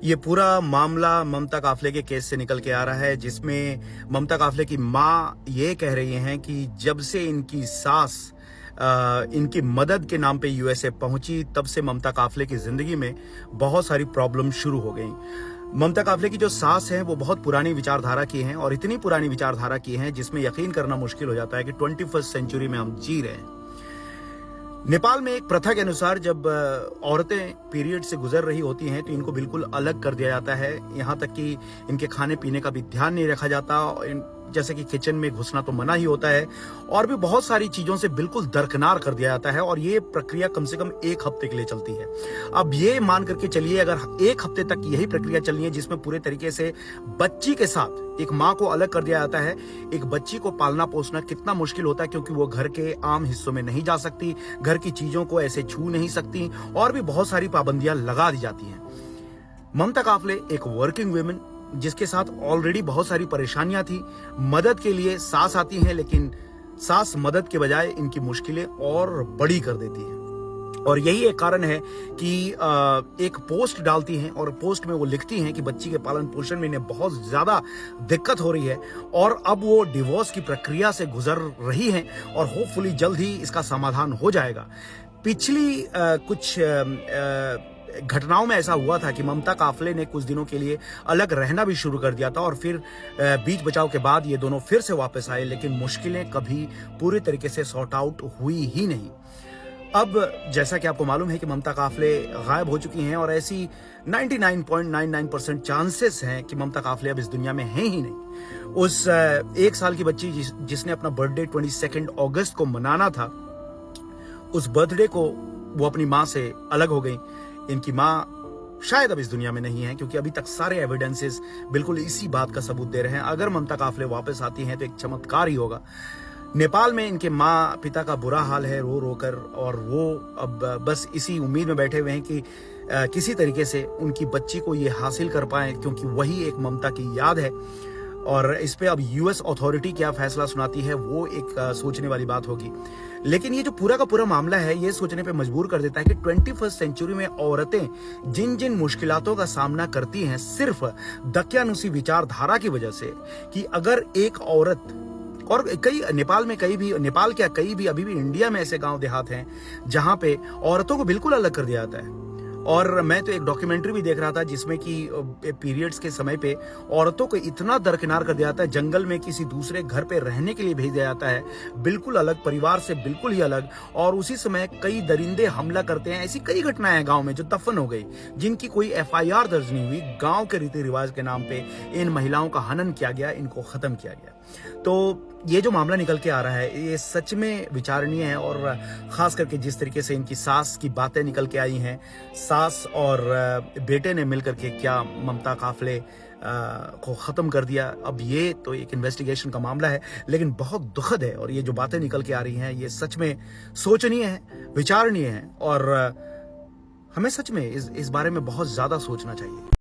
ये पूरा मामला ममता काफले के केस से निकल के आ रहा है, जिसमें ममता काफले की मां ये कह रही हैं कि जब से इनकी सास इनकी मदद के नाम पे यूएसए पहुंची, तब से ममता काफले की जिंदगी में बहुत सारी प्रॉब्लम शुरू हो गई। ममता काफले की जो सास हैं वो बहुत पुरानी विचारधारा की हैं, और इतनी पुरानी विचारधारा की हैं जिसमें यकीन करना मुश्किल हो जाता है कि 21st सेंचुरी में हम जी रहे हैं। नेपाल में एक प्रथा के अनुसार जब औरतें पीरियड से गुजर रही होती हैं तो इनको बिल्कुल अलग कर दिया जाता है। यहाँ तक कि इनके खाने पीने का भी ध्यान नहीं रखा जाता, जैसे कि किचन में घुसना तो मना ही होता है, और भी बहुत सारी चीजों से बिल्कुल दरकिनार कर दिया जाता है। और ये प्रक्रिया कम से कम 1 हफ्ते के लिए चलती है। अब ये मान करके चलिए, अगर 1 हफ्ते तक यही प्रक्रिया चलनी है जिसमें पूरे तरीके से बच्ची के साथ एक माँ को अलग कर दिया जाता है। एक बच्ची को पालना पोसना कितना मुश्किल होता है, क्योंकि वो घर के आम हिस्सों में नहीं जा सकती, घर की चीजों को ऐसे छू नहीं सकती, और भी बहुत सारी पाबंदियां लगा दी जाती हैं। ममता काफले एक वर्किंग वुमेन जिसके साथ ऑलरेडी बहुत सारी परेशानियां थी, मदद के लिए सास आती हैं, लेकिन सास मदद के बजाय इनकी मुश्किलें और बड़ी कर देती है। और यही एक कारण है कि एक पोस्ट डालती हैं, और पोस्ट में वो लिखती हैं कि बच्ची के पालन पोषण में इन्हें बहुत ज्यादा दिक्कत हो रही है, और अब वो डिवोर्स की प्रक्रिया से गुजर रही हैं, और होपफुली जल्द ही इसका समाधान हो जाएगा। पिछली कुछ घटनाओं में ऐसा हुआ था कि ममता काफले ने कुछ दिनों के लिए अलग रहना भी शुरू कर दिया था, और फिर बीच बचाव के बाद ये दोनों फिर से वापस आए, लेकिन मुश्किलें कभी पूरी तरीके से सॉर्ट आउट हुई ही नहीं। अब जैसा कि आपको मालूम है कि ममता काफले गायब हो चुकी हैं, और ऐसी 99.99% चांसेस हैं कि ममता काफले अब इस दुनिया में हैं ही नहीं। उस 1 साल की बच्ची जिसने अपना बर्थडे 22 अगस्त को मनाना था, उस बर्थडे को वो अपनी माँ से अलग हो गई। इनकी माँ शायद अब इस दुनिया में नहीं है, क्योंकि अभी तक सारे एविडेंसेस बिल्कुल इसी बात का सबूत दे रहे हैं। अगर ममता काफले वापस आती हैं तो एक चमत्कार ही होगा। नेपाल में इनके माँ पिता का बुरा हाल है, रो रो कर, और वो अब बस इसी उम्मीद में बैठे हुए हैं कि किसी तरीके से उनकी बच्ची को ये हासिल कर पाए, क्योंकि वही एक ममता की याद है। और इस पे अब यूएस अथॉरिटी क्या फैसला सुनाती है वो एक सोचने वाली बात होगी। लेकिन ये जो पूरा का पूरा मामला है, ये सोचने पे मजबूर कर देता है कि 21st सेंचुरी में औरतें जिन जिन मुश्किलातों का सामना करती हैं, सिर्फ दकियानुसी विचारधारा की वजह से, कि अगर एक औरत, और कई नेपाल में कई भी, नेपाल क्या कई भी, अभी भी इंडिया में ऐसे गांव देहात हैं जहां पे औरतों को बिल्कुल अलग कर दिया जाता है। और मैं तो एक डॉक्यूमेंट्री भी देख रहा था जिसमें कि पीरियड्स के समय पे औरतों को इतना दरकिनार कर दिया जाता है, जंगल में किसी दूसरे घर पे रहने के लिए भेज दिया जाता है, बिल्कुल अलग, परिवार से बिल्कुल ही अलग। और उसी समय कई दरिंदे हमला करते हैं। ऐसी कई घटनाएं हैं गांव में जो दफन हो गई, जिनकी कोई FIR दर्ज नहीं हुई। गांव के रीति रिवाज के नाम पे इन महिलाओं का हनन किया गया, इनको खत्म किया गया। तो ये जो मामला निकल के आ रहा है, ये सच में विचारणीय है। और खास करके जिस तरीके से इनकी सास की बातें निकल के आई हैं, सास और बेटे ने मिलकर के क्या ममता काफले को खत्म कर दिया। अब ये तो एक इन्वेस्टिगेशन का मामला है, लेकिन बहुत दुखद है। और ये जो बातें निकल के आ रही हैं, ये सच में सोचनीय है, विचारणीय है, और हमें सच में इस बारे में बहुत ज्यादा सोचना चाहिए।